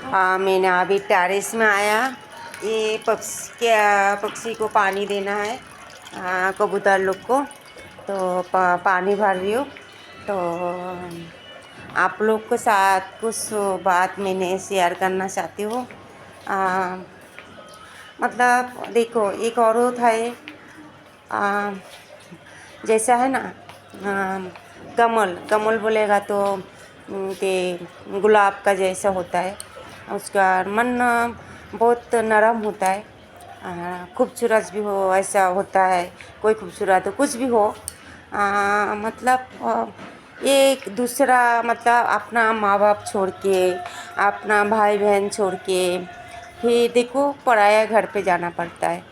हाँ, मैंने अभी टेरेस में आया। ये पक्षी को पानी देना है, कबूतर लोग को। तो पानी भर रही हूँ। तो आप लोग के साथ कुछ बात मैंने शेयर करना चाहती हूँ। मतलब देखो, एक औरत है, आ, जैसा है ना, कमल कमल बोलेगा तो के गुलाब का जैसा होता है। उसका मन बहुत नरम होता है, खूबसूरत भी हो ऐसा होता है। कोई खूबसूरत हो, कुछ भी हो, मतलब एक दूसरा, मतलब अपना माँ बाप छोड़ के, अपना भाई बहन छोड़ के फिर देखो पराया घर पे जाना पड़ता है।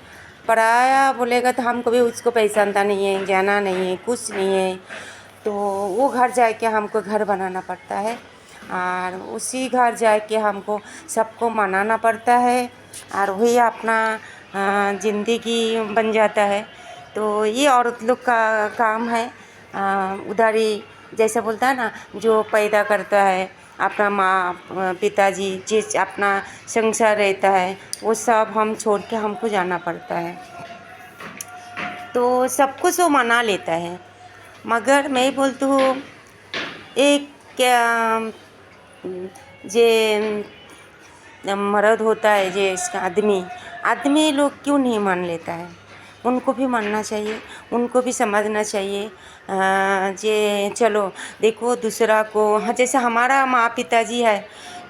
पराया बोलेगा तो हमको भी उसको पहचानता नहीं है, जाना नहीं है, कुछ नहीं है। तो वो घर जाके हमको घर बनाना पड़ता है, और उसी घर जाके हमको सबको मनाना पड़ता है, और वही अपना ज़िंदगी बन जाता है। तो ये औरत लोग का काम है। उधारी जैसा बोलता है ना, जो पैदा करता है अपना माँ पिताजी, जिस अपना संसार रहता है, वो सब हम छोड़ के हमको जाना पड़ता है। तो सब कुछ वो मना लेता है, मगर मैं बोलती हूँ एक क्या जे मर्द होता है, जे इसका आदमी लोग क्यों नहीं मान लेता है? उनको भी मानना चाहिए, उनको भी समझना चाहिए। जे चलो देखो दूसरा को, हाँ जैसे हमारा माँ पिताजी है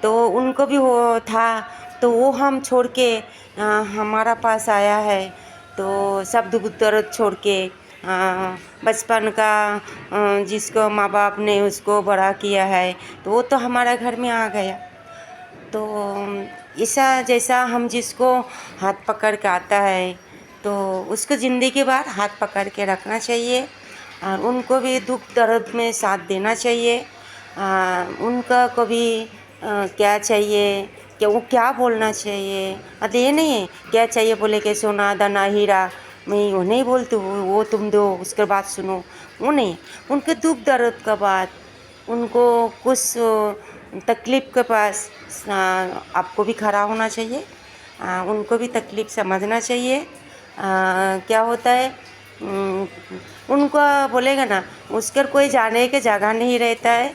तो उनको भी हो था, तो वो हम छोड़ के हमारा पास आया है। तो सब दुख दर्द छोड़ के, बचपन का जिसको माँ बाप ने उसको बड़ा किया है, तो वो तो हमारा घर में आ गया। तो ऐसा जैसा हम जिसको हाथ पकड़ के आता है, तो उसको ज़िंदगी भर हाथ पकड़ के रखना चाहिए, और उनको भी दुख दर्द में साथ देना चाहिए। उनका कभी क्या चाहिए, क्या वो क्या बोलना चाहिए, मतलब ये नहीं है क्या चाहिए बोले के सोना दाना हीरा, मैं वो नहीं बोलती हूँ, वो तुम दो उसके बाद सुनो, वो नहीं। उनके दुख दर्द का बात, उनको कुछ तकलीफ़ के पास आपको भी खड़ा होना चाहिए, उनको भी तकलीफ़ समझना चाहिए। क्या होता है, उनको बोलेगा ना, उसका कोई जाने के जगह नहीं रहता है,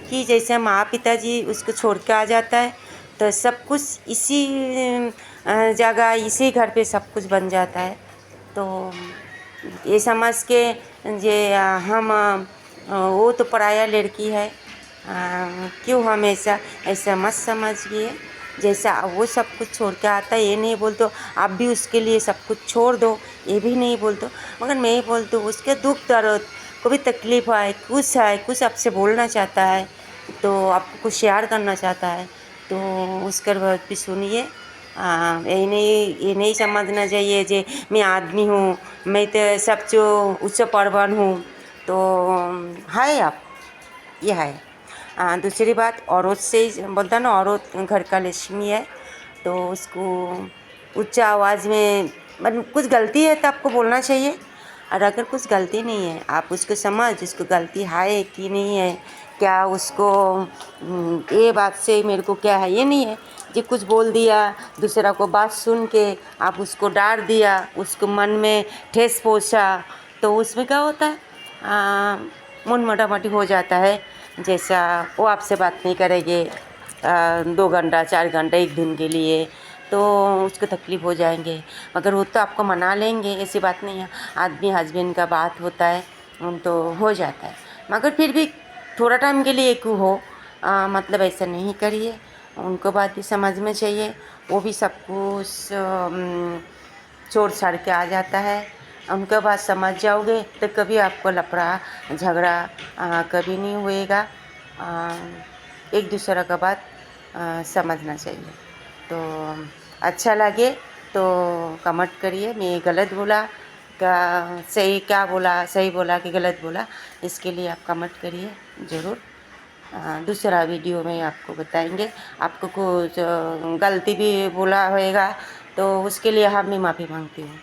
कि जैसे माँ पिताजी उसको छोड़ के आ जाता है, तो सब कुछ इसी जगह इसी घर पे सब कुछ बन जाता है। तो ये समझ के जे हम वो तो पराया लड़की है, क्यों हमेशा ऐसा मत समझिए। जैसा वो सब कुछ छोड़ के आता है, ये नहीं बोलते आप भी उसके लिए सब कुछ छोड़ दो, ये भी नहीं बोलते, मगर मैं ही बोलती हूँ उसके दुख दर्द को भी तकलीफ़ है, कुछ आपसे बोलना चाहता है, तो आपको कुछ शेयर करना चाहता है, तो उसके बाद भी सुनिए। ये नहीं समझना चाहिए जे मैं आदमी हूँ, मैं तो सब जो उच्च परवन हूँ। तो है आप, ये है। दूसरी बात, औरत से बोलता ना, औरत घर का लक्ष्मी है, तो उसको उच्च आवाज़ में, मतलब कुछ गलती है तो आपको बोलना चाहिए, और अगर कुछ गलती नहीं है आप उसको समझ, उसको गलती है कि नहीं है, क्या उसको ये बात से मेरे को क्या है, ये नहीं है कि कुछ बोल दिया, दूसरा को बात सुन के आप उसको डांट दिया, उसको मन में ठेस पहुंचा, तो उसमें क्या होता है, मन मोटामोटी हो जाता है। जैसा वो आपसे बात नहीं करेंगे 2 घंटा 4 घंटा 1 दिन के लिए, तो उसको तकलीफ़ हो जाएंगे, मगर वो तो आपको मना लेंगे, ऐसी बात नहीं है। आदमी हस्बैंड का बात होता है, तो हो जाता है, मगर फिर भी थोड़ा टाइम के लिए क्यों हो, मतलब ऐसा नहीं करिए। उनको बात भी समझ में चाहिए, वो भी सब कुछ छोड़ छाड़ के आ जाता है। उनके बात समझ जाओगे तो कभी आपको लफड़ा झगड़ा कभी नहीं होएगा। एक दूसरे का बात समझना चाहिए। तो अच्छा लगे तो कमेंट करिए, मैं गलत बोला क्या सही, क्या बोला सही बोला कि गलत बोला, इसके लिए आप कमेंट करिए ज़रूर। दूसरा वीडियो में आपको बताएंगे। आपको कुछ गलती भी बोला होएगा तो उसके लिए हम भी माफ़ी मांगती हूँ।